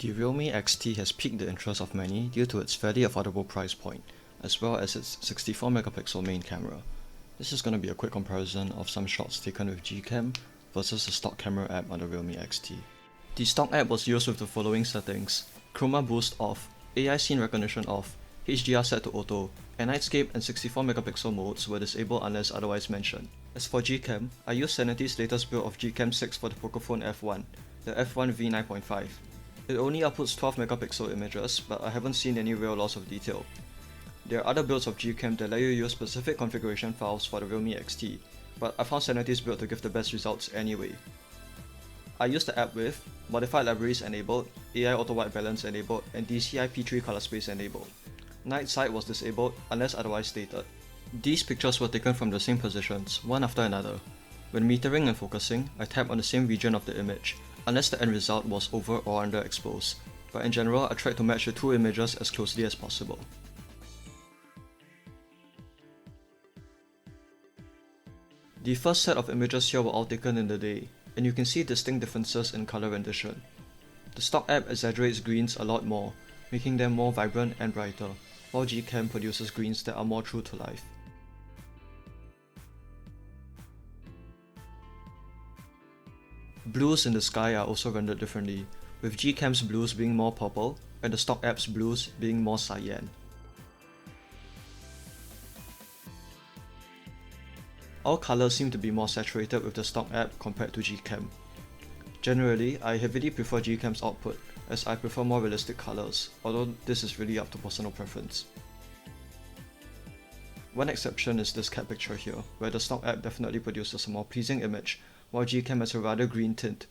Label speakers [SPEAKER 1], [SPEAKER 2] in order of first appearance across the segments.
[SPEAKER 1] The Realme XT has piqued the interest of many due to its fairly affordable price point, as well as its 64 megapixel main camera. This is going to be a quick comparison of some shots taken with Gcam versus the stock camera app on the Realme XT. The stock app was used with the following settings: Chroma Boost off, AI Scene Recognition off, HDR set to auto, and Nightscape and 64 megapixel modes were disabled unless otherwise mentioned. As for Gcam, I used Sanity's latest build of Gcam 6 for the Pocophone F1, the F1 V9.5. It only outputs 12 megapixel images, but I haven't seen any real loss of detail. There are other builds of Gcam that let you use specific configuration files for the Realme XT, but I found Sanity's build to give the best results anyway. I used the app with Modified Libraries enabled, AI Auto White Balance enabled, and DCI P3 color space enabled. Night sight was disabled unless otherwise stated. These pictures were taken from the same positions, one after another. When metering and focusing, I tap on the same region of the image, unless the end result was over or underexposed, but in general I tried to match the two images as closely as possible. The first set of images here were all taken in the day, and you can see distinct differences in color rendition. The stock app exaggerates greens a lot more, making them more vibrant and brighter, while Gcam produces greens that are more true to life. Blues in the sky are also rendered differently, with Gcam's blues being more purple and the stock app's blues being more cyan. All colors seem to be more saturated with the stock app compared to Gcam. Generally, I heavily prefer Gcam's output, as I prefer more realistic colors, although this is really up to personal preference. One exception is this cat picture here, where the stock app definitely produces a more pleasing image, while Gcam has a rather green tint.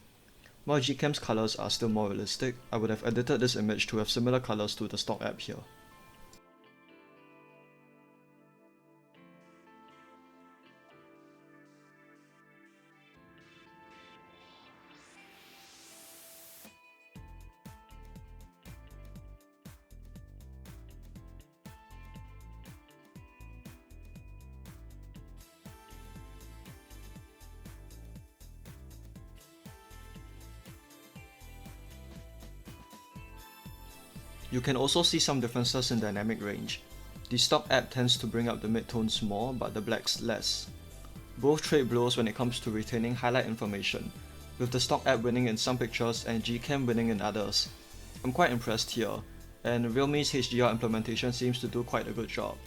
[SPEAKER 1] While Gcam's colors are still more realistic, I would have edited this image to have similar colors to the stock app here. You can also see some differences in dynamic range. The stock app tends to bring up the midtones more, but the blacks less. Both trade blows when it comes to retaining highlight information, with the stock app winning in some pictures and Gcam winning in others. I'm quite impressed here, and Realme's HDR implementation seems to do quite a good job.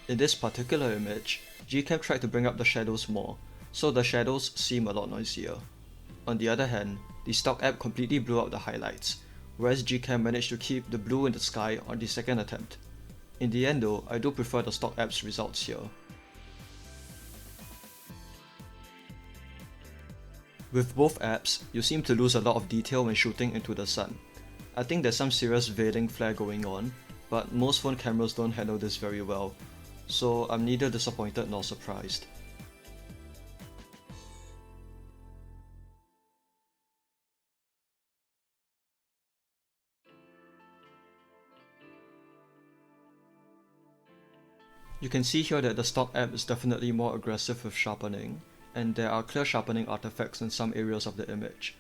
[SPEAKER 1] In this particular image, Gcam tried to bring up the shadows more, so the shadows seem a lot noisier. On the other hand, the stock app completely blew out the highlights, whereas Gcam managed to keep the blue in the sky on the second attempt. In the end though, I do prefer the stock app's results here. With both apps, you seem to lose a lot of detail when shooting into the sun. I think there's some serious veiling flare going on, but most phone cameras don't handle this very well, so I'm neither disappointed nor surprised. You can see here that the stock app is definitely more aggressive with sharpening, and there are clear sharpening artifacts in some areas of the image.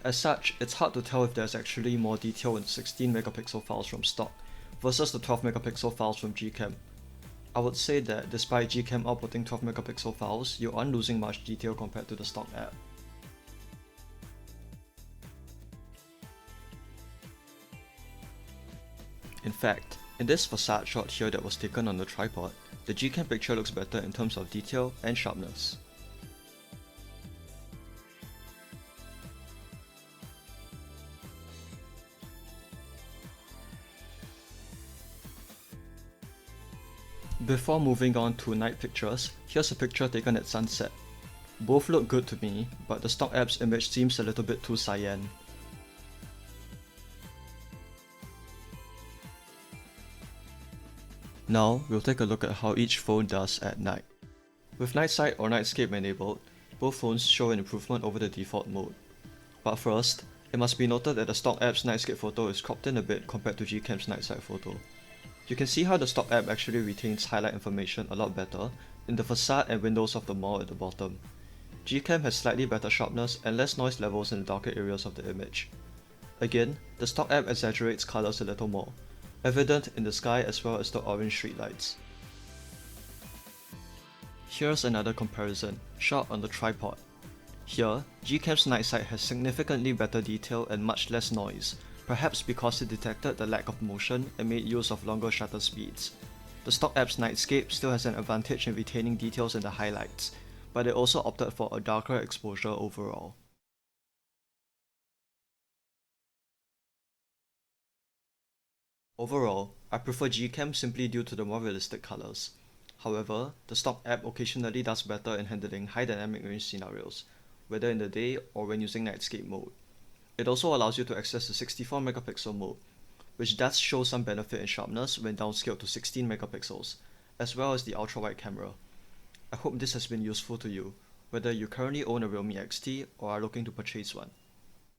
[SPEAKER 1] As such, it's hard to tell if there's actually more detail in 16 megapixel files from stock versus the 12 megapixel files from Gcam. I would say that despite Gcam outputting 12 megapixel files, you aren't losing much detail compared to the stock app. In fact, in this facade shot here that was taken on the tripod, the Gcam picture looks better in terms of detail and sharpness. Before moving on to night pictures, here's a picture taken at sunset. Both look good to me, but the stock app's image seems a little bit too cyan. Now, we'll take a look at how each phone does at night. With night sight or nightscape enabled, both phones show an improvement over the default mode. But first, it must be noted that the stock app's nightscape photo is cropped in a bit compared to Gcam's night sight photo. You can see how the stock app actually retains highlight information a lot better in the facade and windows of the mall at the bottom. Gcam has slightly better sharpness and less noise levels in the darker areas of the image. Again, the stock app exaggerates colors a little more, evident in the sky as well as the orange streetlights. Here's another comparison, shot on the tripod. Here, Gcam's night sight has significantly better detail and much less noise, perhaps because it detected the lack of motion and made use of longer shutter speeds. The stock app's nightscape still has an advantage in retaining details in the highlights, but it also opted for a darker exposure overall. Overall, I prefer Gcam simply due to the more realistic colors. However, the stock app occasionally does better in handling high dynamic range scenarios, whether in the day or when using nightscape mode. It also allows you to access the 64 megapixel mode, which does show some benefit in sharpness when downscaled to 16 megapixels, as well as the ultra-wide camera. I hope this has been useful to you, whether you currently own a Realme XT or are looking to purchase one.